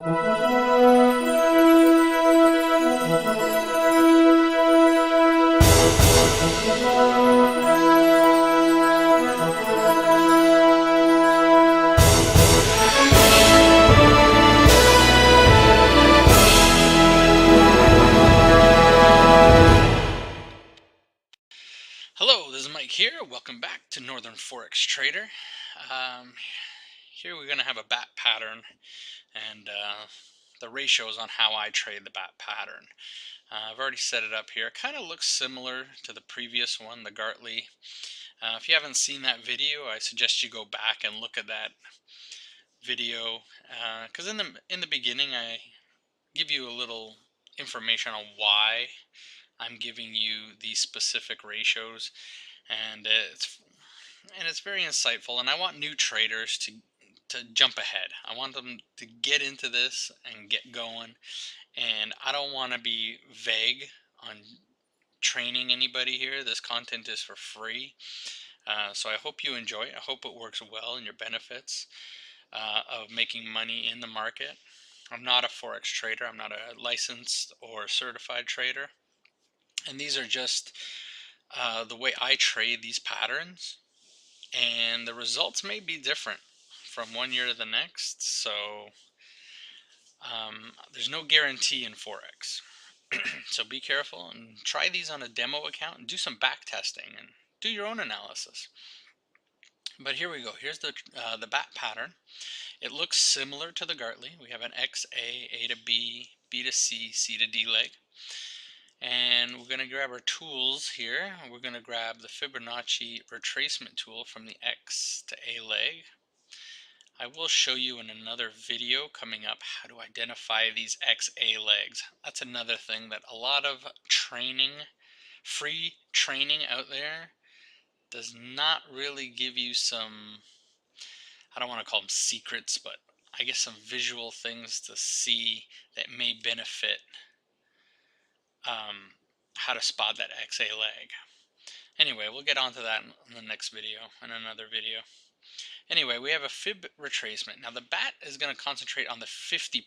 Hello, this is Mike here. Welcome back to Northern Forex Trader. Here we're going to have a bat pattern and the ratios on how I trade the bat pattern. I've already set it up here. It kind of looks similar to the previous one, the Gartley. If you haven't seen that video, I suggest you go back and look at that video because in the beginning I give you a little information on why I'm giving you these specific ratios, and it's very insightful, and I want new traders to jump ahead. I want them to get into this and get going, and I don't want to be vague on training anybody here. This content is for free, so I hope you enjoy it. I hope it works well in your benefits of making money in the market. I'm not a forex trader. I'm not a licensed or certified trader, and these are just the way I trade these patterns, and the results may be different from one year to the next, so there's no guarantee in forex. So be careful and try these on a demo account and do some back testing and do your own analysis. But here we go. Here's the bat pattern. It looks similar to the Gartley. We have an XA, A to B, B to C, C to D leg. And we're going to grab our tools here. We're going to grab the Fibonacci retracement tool from the X to A leg. I will show you in another video coming up how to identify these XA legs. That's another thing that a lot of free training out there does not really give you some, I don't want to call them secrets, but I guess some visual things to see that may benefit how to spot that XA leg. Anyway, we'll get onto that in the next video, in another video. Anyway, we have a fib retracement. Now the bat is going to concentrate on the 50%,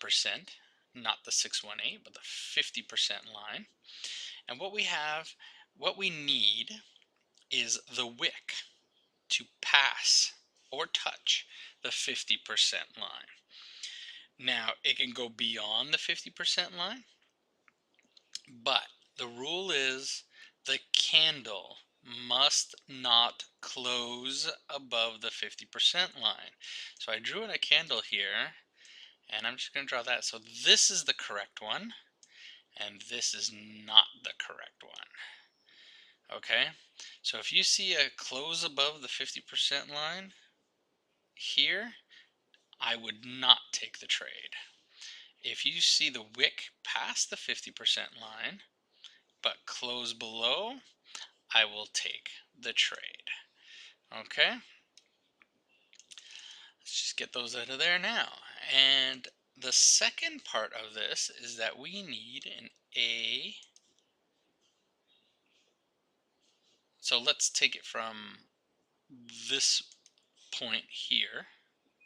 not the 618, but the 50% line. And what we need is the wick to pass or touch the 50% line. Now, it can go beyond the 50% line, but the rule is the candle must not close above the 50% line. So I drew in a candle here, and I'm just going to draw that. So this is the correct one, and this is not the correct one. Okay, so if you see a close above the 50% line here, I would not take the trade. If you see the wick past the 50% line, but close below, I will take the trade. Okay, let's just get those out of there now. And the second part of this is that we need an A. So let's take it from this point here,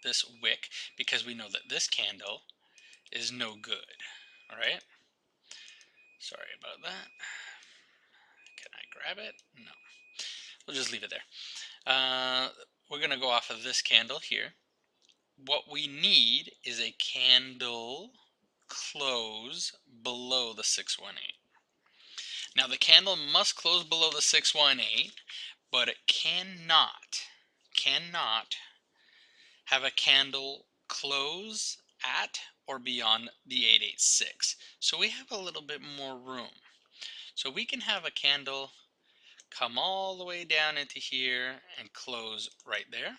this wick, because we know that this candle is no good. All right, sorry about that. Can I grab it? No, we'll just leave it there. We're going to go off of this candle here. What we need is a candle close below the 618. Now the candle must close below the 618, but it cannot have a candle close at or beyond the 886. So we have a little bit more room. So we can have a candle come all the way down into here and close right there,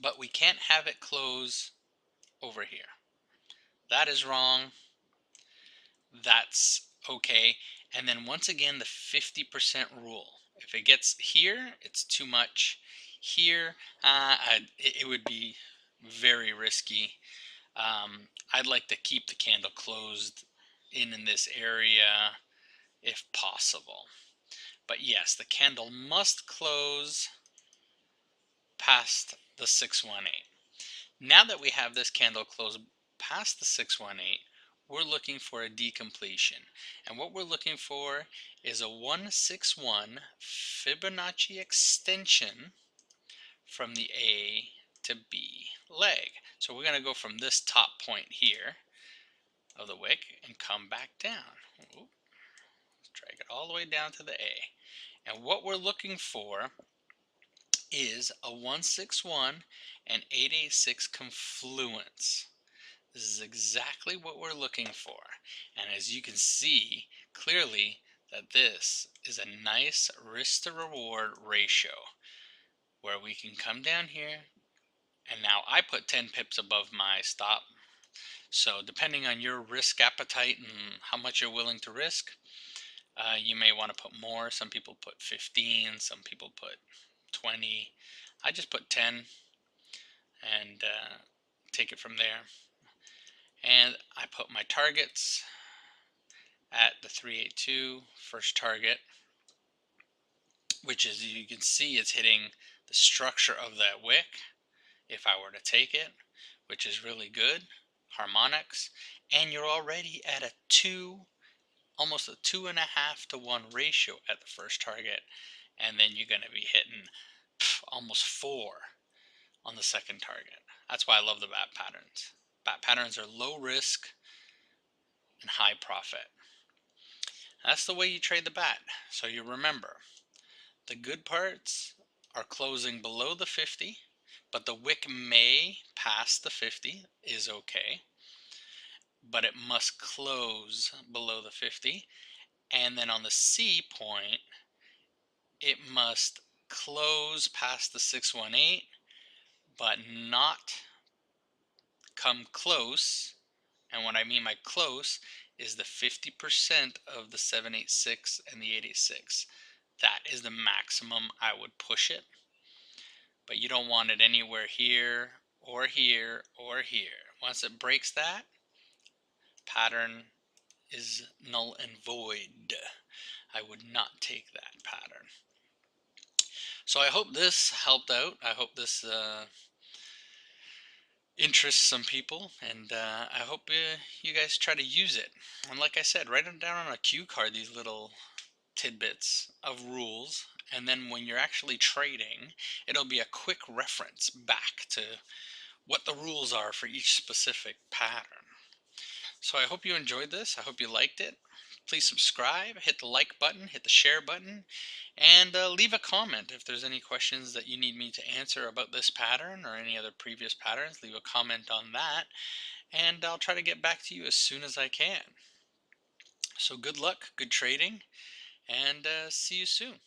but we can't have it close over here. That is wrong. That's okay. And then once again, the 50% rule. If it gets here, it's too much. Here, it would be very risky. I'd like to keep the candle closed in this area if possible. But yes, the candle must close past the 618. Now that we have this candle closed past the 618, we're looking for a decompletion. And what we're looking for is a 161 Fibonacci extension from the A to B leg. So we're going to go from this top point here of the wick and come back down. Ooh, drag it all the way down to the A. And what we're looking for is a 161 and 886 confluence. This is exactly what we're looking for. And as you can see clearly that this is a nice risk to reward ratio where we can come down here, and now I put 10 pips above my stop. So depending on your risk appetite and how much you're willing to risk, you may want to put more. Some people put 15, some people put 20. I just put 10 and take it from there. And I put my targets at the 382 first target, which is, you can see it's hitting the structure of that wick if I were to take it, which is really good. Harmonics. And you're already at a 2, almost a 2.5 to 1 ratio at the first target, and then you're going to be hitting almost 4 on the second target. That's why I love the bat patterns. Bat patterns are low risk and high profit. That's the way you trade the bat. So you remember, the good parts are closing below the 50, but the wick may pass the 50, is okay, but it must close below the 50. And then on the C point, it must close past the 618, but not come close. And what I mean by close is the 50% of the 786 and the 886. That is the maximum I would push it. But you don't want it anywhere here or here or here. Once it breaks that, pattern is null and void. I would not take that pattern. So I hope this helped out. I hope this interests some people, and I hope you guys try to use it. And like I said, write them down on a cue card, these little tidbits of rules, and then when you're actually trading, it'll be a quick reference back to what the rules are for each specific pattern. So I hope you enjoyed this. I hope you liked it. Please subscribe, hit the like button, hit the share button, and leave a comment if there's any questions that you need me to answer about this pattern or any other previous patterns. Leave a comment on that, and I'll try to get back to you as soon as I can. So good luck, good trading, and see you soon.